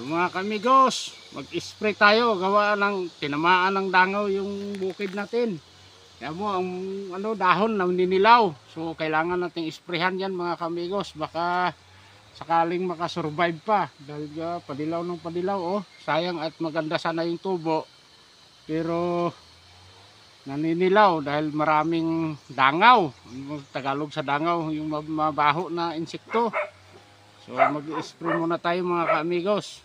Mga kamigos, mag-spray tayo, gawa ng tinamaan ng dangaw yung bukid natin. Kaya mo ang dahon na ninilaw. So kailangan nating isprayhan yan mga kamigos, baka sakaling makasurvive pa dahil padilaw ng padilaw. Oh, sayang, at maganda sana yung tubo pero naninilaw dahil maraming dangaw. Tagalog sa dangaw, yung mabaho na insekto. So mag-spray muna tayo mga kamigos.